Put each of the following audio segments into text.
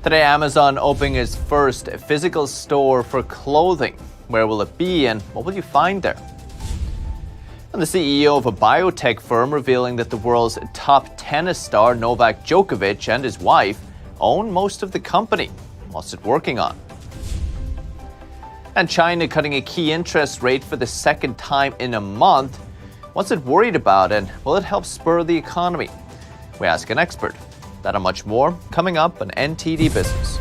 Today, Amazon opening its first physical store for clothing. Where will it be and what will you find there? And the CEO of a biotech firm revealing that the world's top tennis star Novak Djokovic and his wife own most of the company. What's it working on? And China cutting a key interest rate for the second time in a month. What's it worried about and will it help spur the economy? We ask an expert. That and much more coming up on NTD Business.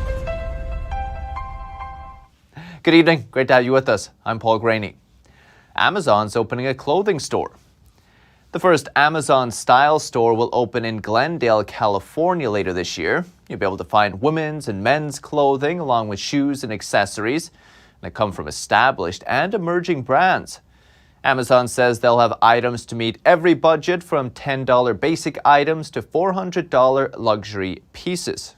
Good evening. Great to have you with us. I'm Paul Graney. Amazon's opening a clothing store. The first Amazon style store will open in Glendale, California later this year. You'll be able to find women's and men's clothing along with shoes and accessories that come from established and emerging brands. Amazon says they'll have items to meet every budget from $10 basic items to $400 luxury pieces.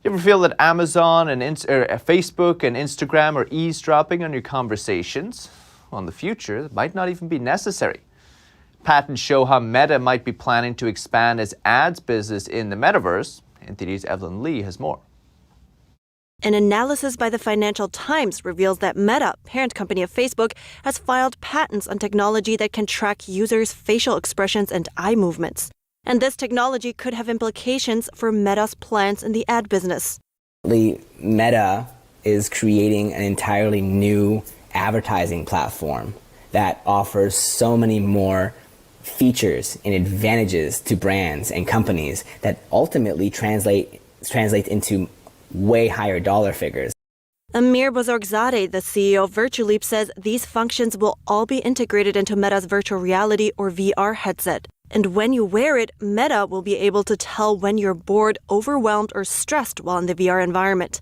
You ever feel that Amazon and Facebook and Instagram are eavesdropping on your conversations? Well, in the future, it might not even be necessary. Patents show how Meta might be planning to expand its ads business in the metaverse. NTD's Evelyn Lee has more. An analysis by the Financial Times reveals that Meta, parent company of Facebook, has filed patents on technology that can track users' facial expressions and eye movements. And this technology could have implications for Meta's plans in the ad business. Meta is creating an entirely new advertising platform that offers so many more features and advantages to brands and companies that ultimately translate into way higher dollar figures. Amir Bozorgzadeh, the CEO of Virtuleap, says these functions will all be integrated into Meta's virtual reality or VR headset. And when you wear it, Meta will be able to tell when you're bored, overwhelmed, or stressed while in the VR environment.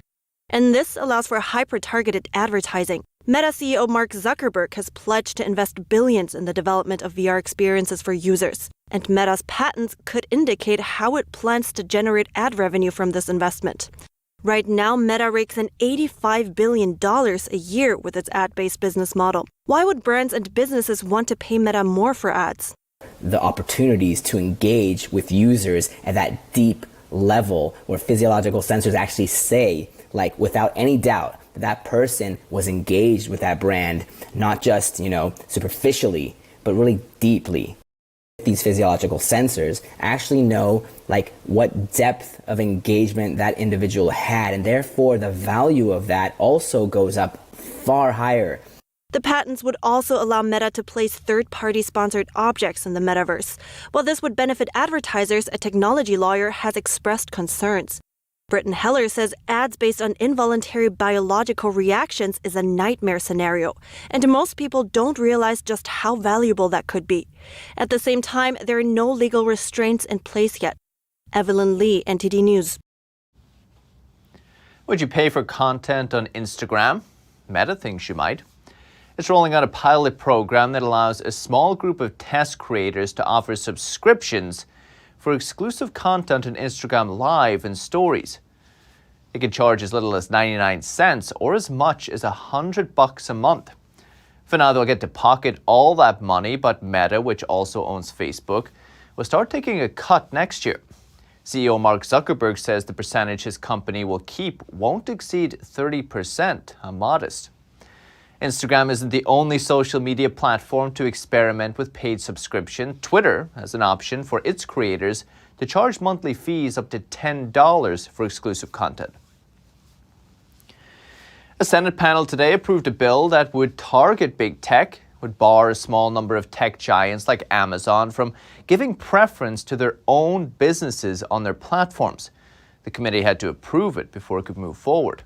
And this allows for hyper-targeted advertising. Meta CEO Mark Zuckerberg has pledged to invest billions in the development of VR experiences for users. And Meta's patents could indicate how it plans to generate ad revenue from this investment. Right now, Meta rakes in $85 billion a year with its ad-based business model. Why would brands and businesses want to pay Meta more for ads? The opportunities to engage with users at that deep level where physiological sensors actually say, like without any doubt, that person was engaged with that brand, not just, superficially, but really deeply. These physiological sensors actually know what depth of engagement that individual had, and therefore the value of that also goes up far higher. The patents would also allow Meta to place third-party sponsored objects in the metaverse. While this would benefit advertisers, a technology lawyer has expressed concerns. Britton Heller says ads based on involuntary biological reactions is a nightmare scenario, and most people don't realize just how valuable that could be. At the same time, there are no legal restraints in place yet. Evelyn Lee, NTD News. Would you pay for content on Instagram? Meta thinks you might. It's rolling out a pilot program that allows a small group of test creators to offer subscriptions for exclusive content on Instagram Live and Stories. It can charge as little as 99 cents or as much as $100 a month. For now, they'll get to pocket all that money, but Meta, which also owns Facebook, will start taking a cut next year. CEO Mark Zuckerberg says the percentage his company will keep won't exceed 30%, modest. Instagram isn't the only social media platform to experiment with paid subscription. Twitter has an option for its creators to charge monthly fees up to $10 for exclusive content. A Senate panel today approved a bill that would target big tech, would bar a small number of tech giants like Amazon from giving preference to their own businesses on their platforms. The committee had to approve it before it could move forward.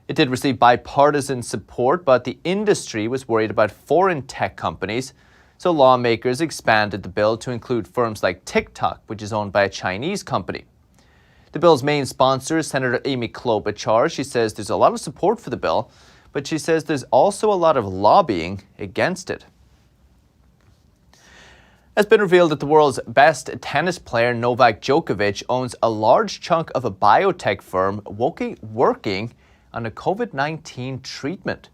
It did receive bipartisan support, but the industry was worried about foreign tech companies, so lawmakers expanded the bill to include firms like TikTok, which is owned by a Chinese company. The bill's main sponsor is Senator Amy Klobuchar. She says there's a lot of support for the bill, but she says there's also a lot of lobbying against it. It's been revealed that the world's best tennis player, Novak Djokovic, owns a large chunk of a biotech firm working on a COVID-19 treatment.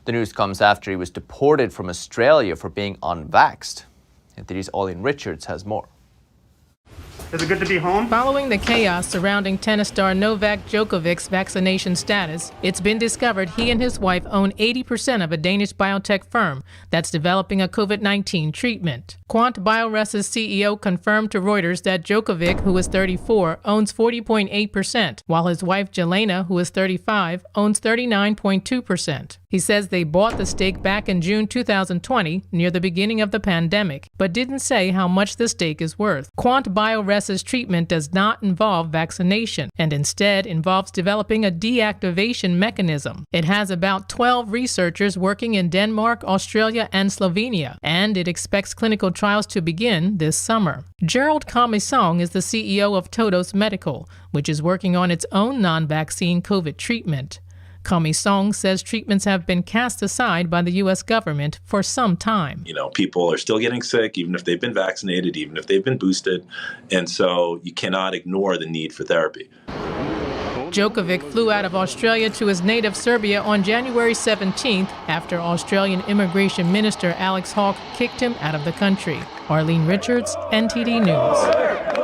The news comes after he was deported from Australia for being unvaxxed. NTD's Olin Richards has more. Is it good to be home? Following the chaos surrounding tennis star Novak Djokovic's vaccination status, it's been discovered he and his wife own 80% of a Danish biotech firm that's developing a COVID-19 treatment. Quant Biores's CEO confirmed to Reuters that Djokovic, who is 34, owns 40.8%, while his wife Jelena, who is 35, owns 39.2%. He says they bought the stake back in June 2020, near the beginning of the pandemic, but didn't say how much the stake is worth. Quant Biores's treatment does not involve vaccination, and instead involves developing a deactivation mechanism. It has about 12 researchers working in Denmark, Australia, and Slovenia, and it expects clinical trials to begin this summer. Gerald Kamisong is the CEO of Todos Medical, which is working on its own non-vaccine COVID treatment. Kamisong says treatments have been cast aside by the U.S. government for some time. People are still getting sick, even if they've been vaccinated, even if they've been boosted. And so you cannot ignore the need for therapy. Djokovic flew out of Australia to his native Serbia on January 17th after Australian Immigration Minister Alex Hawke kicked him out of the country. Arlene Richards, NTD News.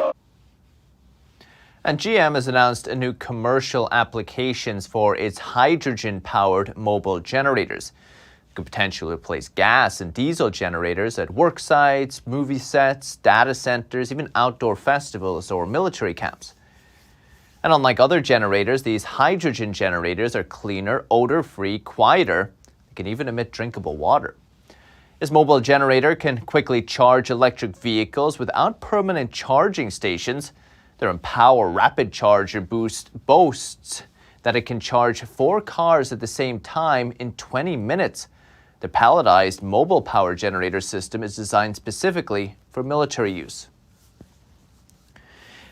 And GM has announced a new commercial applications for its hydrogen-powered mobile generators. It could potentially replace gas and diesel generators at work sites, movie sets, data centers, even outdoor festivals or military camps. And unlike other generators, these hydrogen generators are cleaner, odor-free, quieter. They can even emit drinkable water. This mobile generator can quickly charge electric vehicles without permanent charging stations. Their Empower Rapid Charger boasts that it can charge 4 cars at the same time in 20 minutes. The palletized mobile power generator system is designed specifically for military use.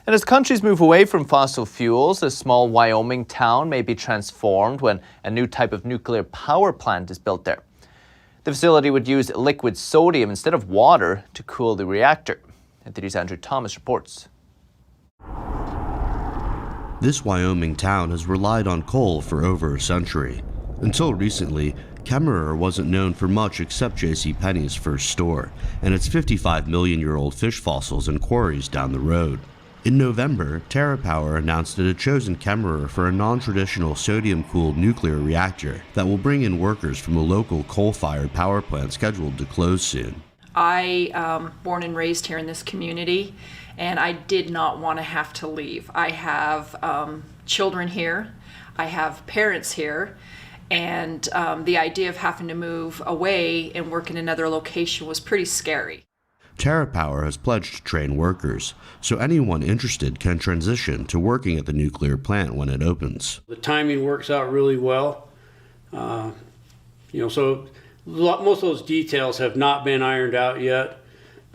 And as countries move away from fossil fuels, a small Wyoming town may be transformed when a new type of nuclear power plant is built there. The facility would use liquid sodium instead of water to cool the reactor. NTD's Andrew Thomas reports. This Wyoming town has relied on coal for over a century. Until recently, Kemmerer wasn't known for much except JCPenney's first store and its 55-million-year-old fish fossils and quarries down the road. In November, TerraPower announced it had chosen Kemmerer for a non-traditional sodium-cooled nuclear reactor that will bring in workers from a local coal-fired power plant scheduled to close soon. I born and raised here in this community, and I did not want to have to leave. I have children here, I have parents here, and the idea of having to move away and work in another location was pretty scary. TerraPower has pledged to train workers, so anyone interested can transition to working at the nuclear plant when it opens. The timing works out really well. So most of those details have not been ironed out yet,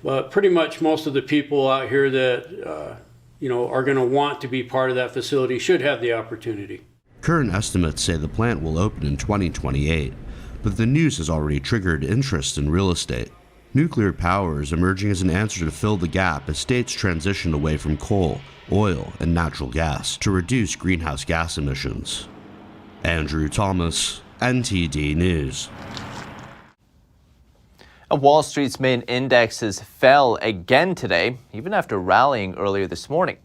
but pretty much most of the people out here that are going to want to be part of that facility should have the opportunity. Current estimates say the plant will open in 2028, but the news has already triggered interest in real estate. Nuclear power is emerging as an answer to fill the gap as states transition away from coal, oil, and natural gas to reduce greenhouse gas emissions. Andrew Thomas, NTD News. Wall Street's main indexes fell again today, even after rallying earlier this morning.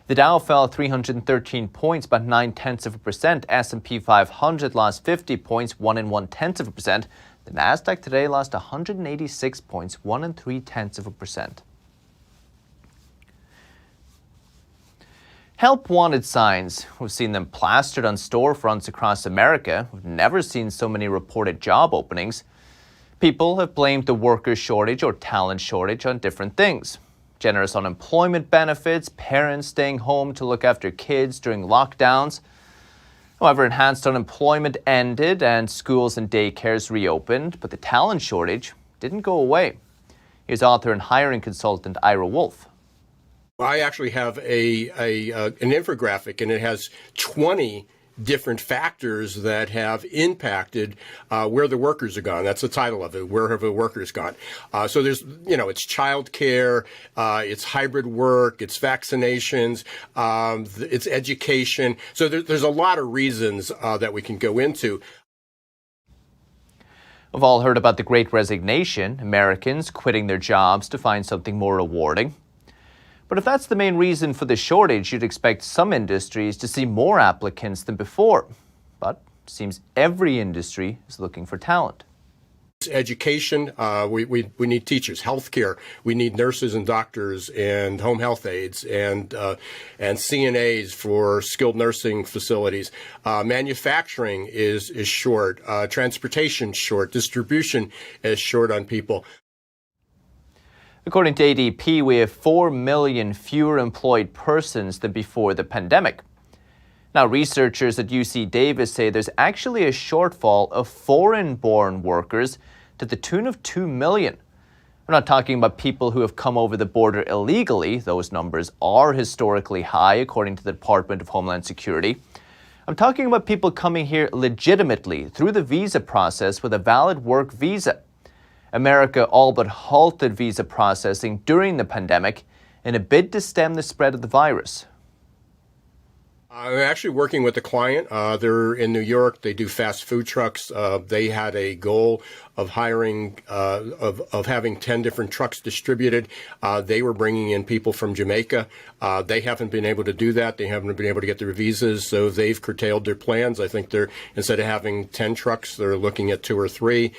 The Dow fell 313 points, about 0.9%. S&P 500 lost 50 points, 1.1%. The Nasdaq today lost 186 points, 1.3%. Help wanted signs. We've seen them plastered on storefronts across America. We've never seen so many reported job openings. People have blamed the worker shortage or talent shortage on different things. Generous unemployment benefits, parents staying home to look after kids during lockdowns. However, enhanced unemployment ended and schools and daycares reopened, but the talent shortage didn't go away. Here's author and hiring consultant Ira Wolf. I actually have an infographic, and it has 20 different factors that have impacted where the workers are gone. That's the title of it, where have the workers gone. So there's, it's childcare, it's hybrid work, it's vaccinations, it's education. So there's a lot of reasons that we can go into. We've all heard about the Great Resignation, Americans quitting their jobs to find something more rewarding. But if that's the main reason for the shortage, you'd expect some industries to see more applicants than before. But it seems every industry is looking for talent. Education, we need teachers, healthcare, we need nurses and doctors and home health aides and CNAs for skilled nursing facilities. Manufacturing is short, transportation short, distribution is short on people. According to ADP, we have 4 million fewer employed persons than before the pandemic. Now, researchers at UC Davis say there's actually a shortfall of foreign-born workers to the tune of 2 million. We're not talking about people who have come over the border illegally. Those numbers are historically high, according to the Department of Homeland Security. I'm talking about people coming here legitimately through the visa process with a valid work visa. America all but halted visa processing during the pandemic in a bid to stem the spread of the virus. I'm actually working with a client. They're in New York. They do fast food trucks. They had a goal of hiring, of having 10 different trucks distributed. They were bringing in people from Jamaica. They haven't been able to do that. They haven't been able to get their visas, so they've curtailed their plans. I think instead of having 10 trucks, they're looking at 2 or 3.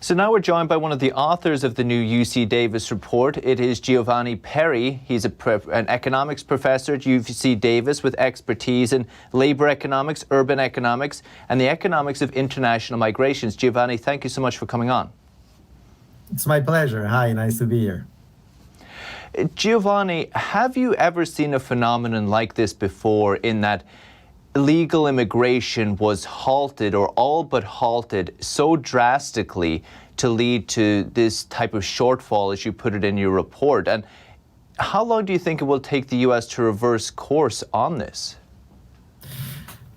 So now we're joined by one of the authors of the new UC Davis report. It is Giovanni Perri. He's an economics professor at UC Davis with expertise in labor economics, urban economics, and the economics of international migrations. Giovanni, thank you so much for coming on. It's my pleasure. Hi, nice to be here. Giovanni, have you ever seen a phenomenon like this before, in that illegal immigration was halted or all but halted so drastically to lead to this type of shortfall, as you put it in your report? And how long do you think it will take the U.S. to reverse course on this?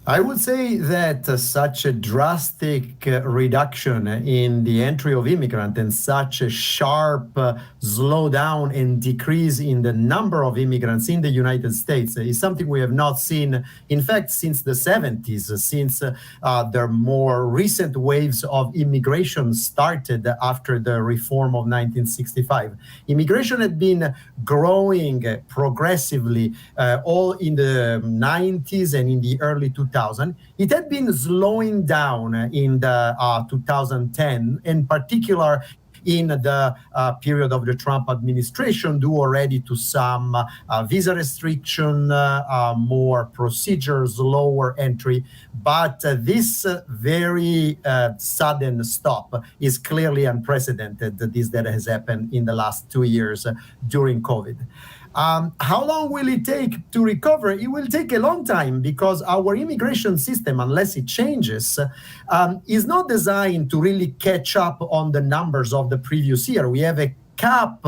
I would say that such a drastic reduction in the entry of immigrants and such a sharp slowdown and decrease in the number of immigrants in the United States is something we have not seen, in fact, since the 70s, since the more recent waves of immigration started after the reform of 1965. Immigration had been growing progressively all in the 90s and in the early 2000s. It had been slowing down in the 2010, in particular in the period of the Trump administration, due already to some visa restriction, more procedures, lower entry. But this very sudden stop is clearly unprecedented, this that has happened in the last 2 years during COVID. How long will it take to recover? It will take a long time, because our immigration system, unless it changes, is not designed to really catch up on the numbers of the previous year. We have a cap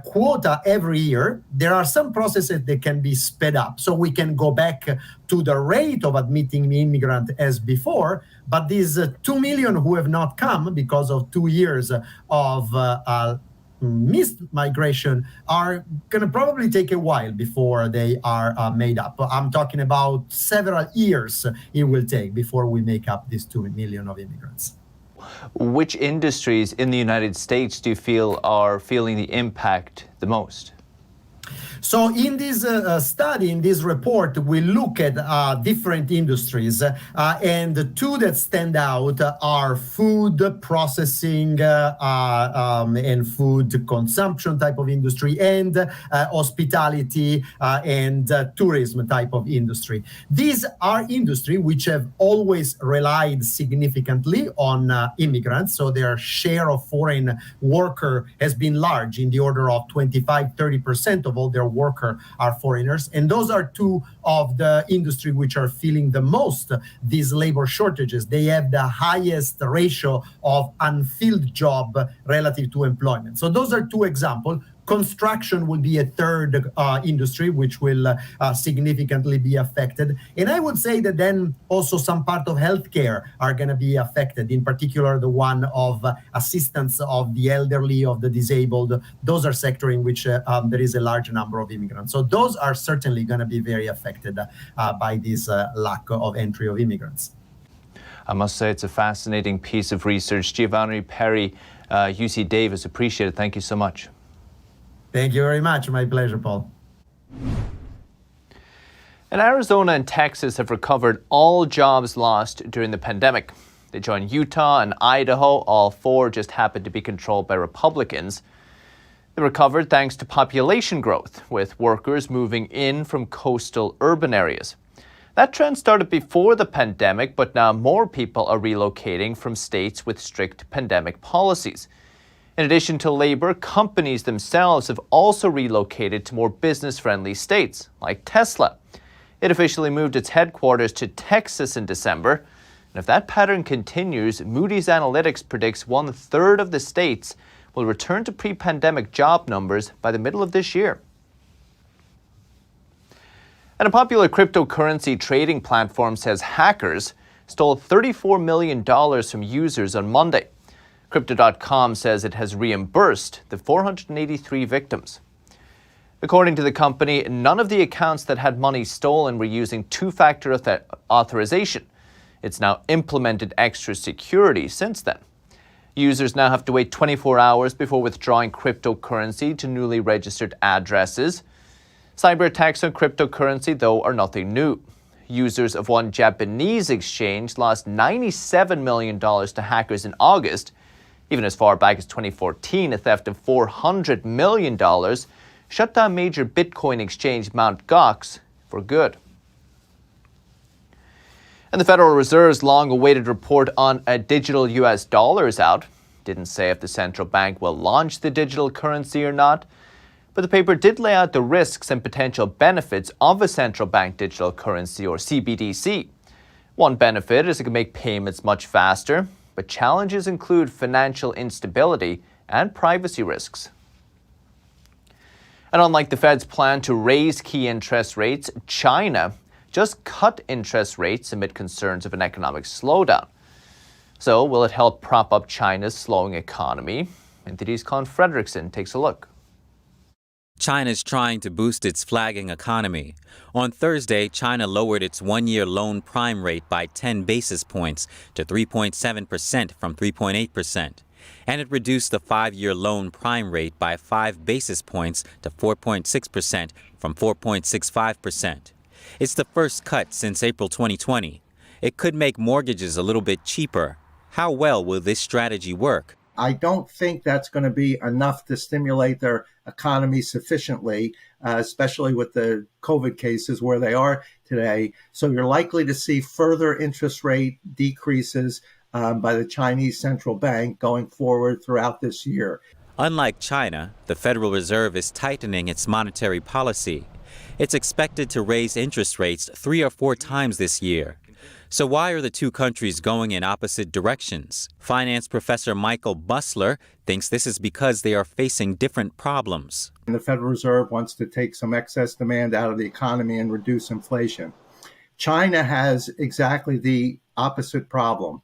quota every year. There are some processes that can be sped up, so we can go back to the rate of admitting immigrants as before. But these 2 million who have not come because of 2 years of missed migration are going to probably take a while before they are made up. I'm talking about several years it will take before we make up these 2 million of immigrants. Which industries in the United States do you feel are feeling the impact the most? So in this study, in this report, we look at different industries, and the 2 that stand out are food processing and food consumption type of industry, and hospitality and tourism type of industry. These are industries which have always relied significantly on immigrants, so their share of foreign worker has been large, in the order of 25-30% of all their workers are foreigners. And those are 2 of the industry which are feeling the most these labor shortages. They have the highest ratio of unfilled job relative to employment. So those are 2 examples. Construction will be a third industry which will significantly be affected. And I would say that then also some part of healthcare are going to be affected, in particular the one of assistance of the elderly, of the disabled. Those are sectors in which there is a large number of immigrants. So those are certainly going to be very affected by this lack of entry of immigrants. I must say it's a fascinating piece of research. Giovanni Perri, UC Davis, appreciate it. Thank you so much. Thank you very much. My pleasure, Paul. And Arizona and Texas have recovered all jobs lost during the pandemic. They join Utah and Idaho. All four just happened to be controlled by Republicans. They recovered thanks to population growth, with workers moving in from coastal urban areas. That trend started before the pandemic, but now more people are relocating from states with strict pandemic policies. In addition to labor, companies themselves have also relocated to more business-friendly states, like Tesla. It officially moved its headquarters to Texas in December. And if that pattern continues, Moody's Analytics predicts 1/3 of the states will return to pre-pandemic job numbers by the middle of this year. And a popular cryptocurrency trading platform says hackers stole $34 million from users on Monday. Crypto.com says it has reimbursed the 483 victims. According to the company, none of the accounts that had money stolen were using two-factor authorization. It's now implemented extra security since then. Users now have to wait 24 hours before withdrawing cryptocurrency to newly registered addresses. Cyber attacks on cryptocurrency, though, are nothing new. Users of one Japanese exchange lost $97 million to hackers in August. Even as far back as 2014, a theft of $400 million shut down major Bitcoin exchange Mt. Gox for good. And the Federal Reserve's long-awaited report on a digital U.S. dollar is out. Didn't say if the central bank will launch the digital currency or not, but the paper did lay out the risks and potential benefits of a central bank digital currency, or CBDC. One benefit is it can make payments much faster, but challenges include financial instability and privacy risks. And unlike the Fed's plan to raise key interest rates, China just cut interest rates amid concerns of an economic slowdown. So will it help prop up China's slowing economy? NTD's Colin Fredrickson takes a look. China's trying to boost its flagging economy. On Thursday, China lowered its one-year loan prime rate by 10 basis points to 3.7% from 3.8%. And it reduced the 5-year loan prime rate by 5 basis points to 4.6% from 4.65%. It's the first cut since April 2020. It could make mortgages a little bit cheaper. How well will this strategy work? I don't think that's going to be enough to stimulate their economy sufficiently, especially with the COVID cases where they are today. So you're likely to see further interest rate decreases by the Chinese central bank going forward throughout this year. Unlike China, the Federal Reserve is tightening its monetary policy. It's expected to raise interest rates 3 or 4 times this year. So why are the two countries going in opposite directions? Finance professor Michael Busler thinks this is because they are facing different problems. The Federal Reserve wants to take some excess demand out of the economy and reduce inflation. China has exactly the opposite problem.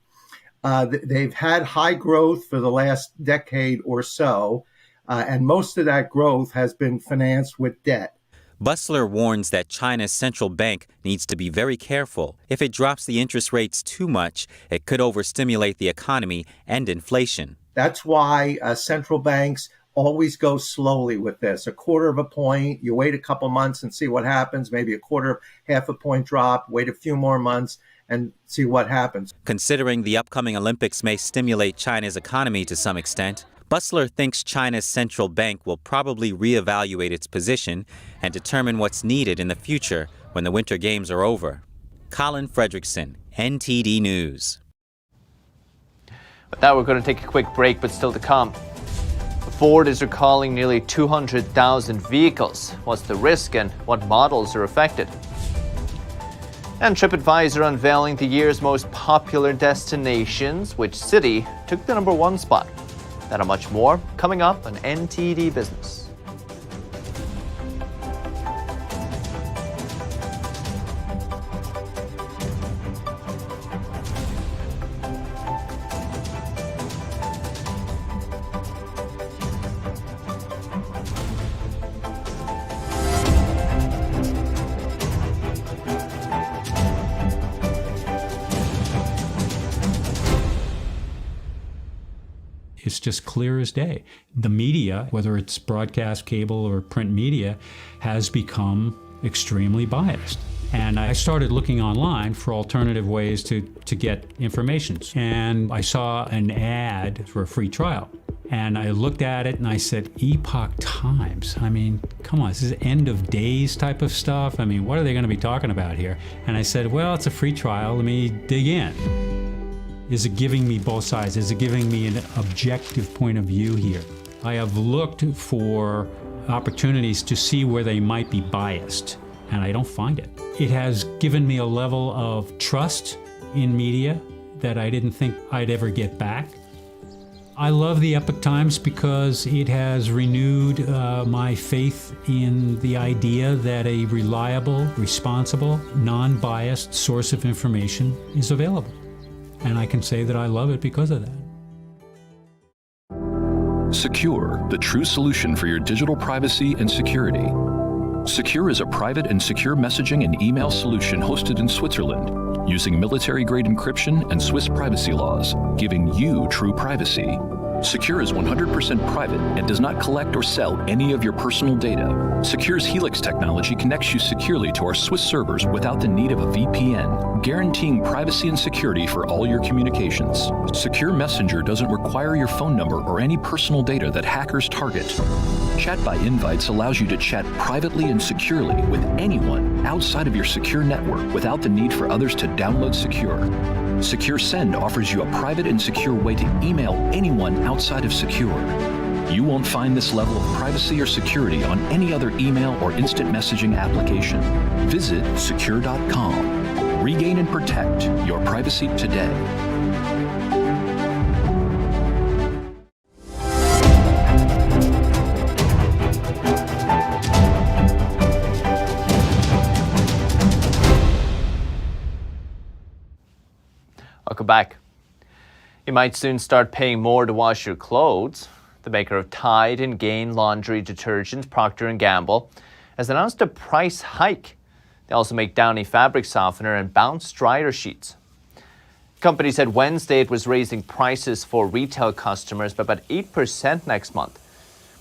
They've had high growth for the last decade or so, and most of that growth has been financed with debt. Busler warns that China's central bank needs to be very careful. If it drops the interest rates too much, it could overstimulate the economy and inflation. That's why central banks always go slowly with this. 1/4 of a point, you wait a couple months and see what happens, maybe 1/4, half a point drop, wait a few more months and see what happens. Considering the upcoming Olympics may stimulate China's economy to some extent, Busler thinks China's central bank will probably reevaluate its position and determine what's needed in the future when the Winter Games are over. Colin Fredrickson, NTD News. With that, we're going to take a quick break, but still to come. Ford is recalling nearly 200,000 vehicles. What's the risk and what models are affected? And TripAdvisor unveiling the year's most popular destinations. Which city took the #1 spot? That and much more coming up on NTD Business. It's just clear as day. The media, whether it's broadcast, cable, or print media, has become extremely biased. And I started looking online for alternative ways to get information. And I saw an ad for a free trial. And I looked at it and I said, Epoch Times. I mean, come on, this is end of days type of stuff. I mean, what are they going to be talking about here? And I said, well, it's a free trial. Let me dig in. Is it giving me both sides? Is it giving me an objective point of view here? I have looked for opportunities to see where they might be biased, and I don't find it. It has given me a level of trust in media that I didn't think I'd ever get back. I love the Epoch Times because it has renewed my faith in the idea that a reliable, responsible, non-biased source of information is available. And I can say that I love it because of that. Secure, the true solution for your digital privacy and security. Secure is a private and secure messaging and email solution hosted in Switzerland, using military-grade encryption and Swiss privacy laws, giving you true privacy. Secure is 100% private and does not collect or sell any of your personal data. Secure's Helix technology connects you securely to our Swiss servers without the need of a VPN, guaranteeing privacy and security for all your communications. Secure Messenger doesn't require your phone number or any personal data that hackers target. Chat by Invites allows you to chat privately and securely with anyone outside of your secure network without the need for others to download Secure. Secure Send offers you a private and secure way to email anyone outside of Secure. You won't find this level of privacy or security on any other email or instant messaging application. Visit secure.com. Regain and protect your privacy today. Welcome back. You might soon start paying more to wash your clothes. The maker of Tide and Gain laundry detergent, Procter & Gamble, has announced a price hike. They also make Downy fabric softener and Bounce dryer sheets. The company said Wednesday it was raising prices for retail customers by about 8% next month.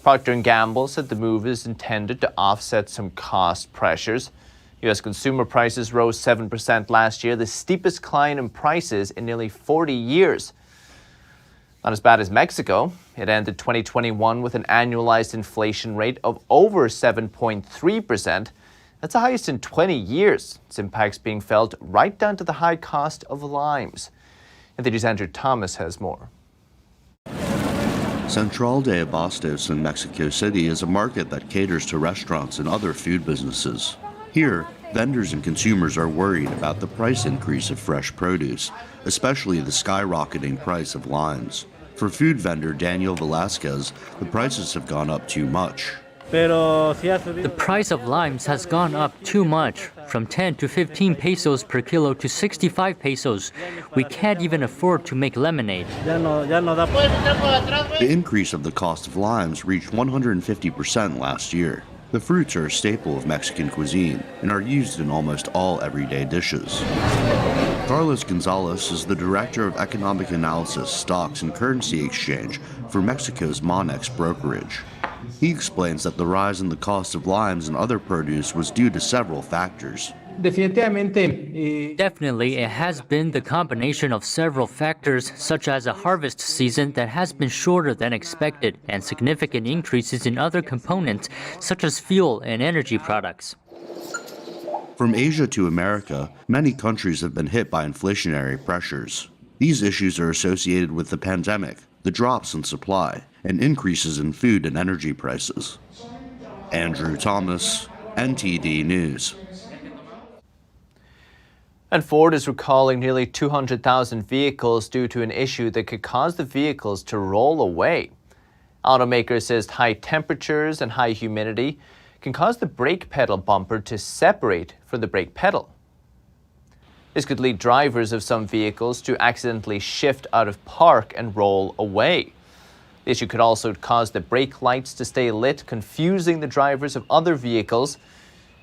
Procter & Gamble said the move is intended to offset some cost pressures. U.S. consumer prices rose 7% last year, the steepest climb in prices in nearly 40 years. Not as bad as Mexico. It ended 2021 with an annualized inflation rate of over 7.3%. That's the highest in 20 years. Its impact's being felt right down to the high cost of limes. NTD's Andrew Thomas has more. Central de Abastos in Mexico City is a market that caters to restaurants and other food businesses. Here, vendors and consumers are worried about the price increase of fresh produce, especially the skyrocketing price of limes. For food vendor Daniel Velasquez, the prices have gone up too much. The price of limes has gone up too much, from 10 to 15 pesos per kilo to 65 pesos. We can't even afford to make lemonade. The increase of the cost of limes reached 150% last year. The fruits are a staple of Mexican cuisine and are used in almost all everyday dishes. Carlos Gonzalez is the Director of Economic Analysis, Stocks and Currency Exchange for Mexico's Monex brokerage. He explains that the rise in the cost of limes and other produce was due to several factors. Definitely, it has been the combination of several factors, such as a harvest season that has been shorter than expected, and significant increases in other components, such as fuel and energy products. From Asia to America, many countries have been hit by inflationary pressures. These issues are associated with the pandemic, the drops in supply, and increases in food and energy prices. Andrew Thomas, NTD News. And Ford is recalling nearly 200,000 vehicles due to an issue that could cause the vehicles to roll away. Automaker says high temperatures and high humidity can cause the brake pedal bumper to separate from the brake pedal. This could lead drivers of some vehicles to accidentally shift out of park and roll away. The issue could also cause the brake lights to stay lit, confusing the drivers of other vehicles.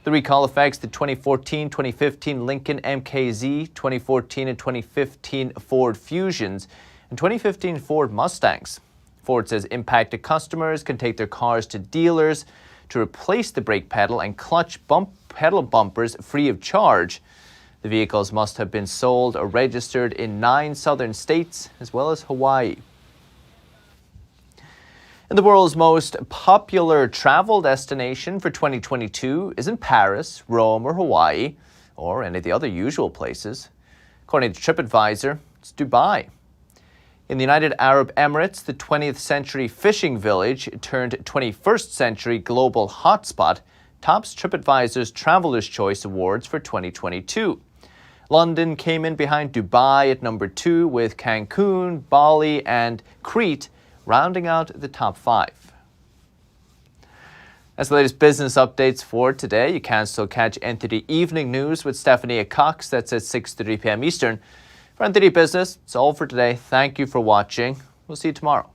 The recall affects the 2014, 2015 Lincoln MKZ, 2014 and 2015 Ford Fusions, and 2015 Ford Mustangs. Ford says impacted customers can take their cars to dealers to replace the brake pedal and clutch pedal bumpers free of charge. The vehicles must have been sold or registered in 9 southern states as well as Hawaii. And the world's most popular travel destination for 2022 isn't Paris, Rome, or Hawaii, or any of the other usual places. According to TripAdvisor, it's Dubai. In the United Arab Emirates, the 20th century fishing village turned 21st century global hotspot tops TripAdvisor's Traveler's Choice Awards for 2022. London came in behind Dubai at number 2, with Cancun, Bali, and Crete rounding out the top 5. That's the latest business updates for today. You can still catch NTD Evening News with Stephanie Cox. That's at 6:30 p.m. Eastern. For NTD Business, it's all for today. Thank you for watching. We'll see you tomorrow.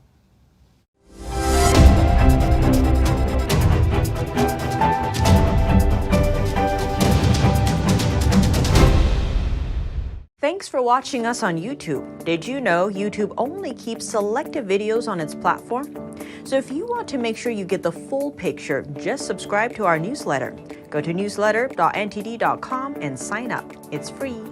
Thanks for watching us on YouTube. Did you know YouTube only keeps selective videos on its platform? So if you want to make sure you get the full picture, just subscribe to our newsletter. Go to newsletter.ntd.com and sign up. It's free.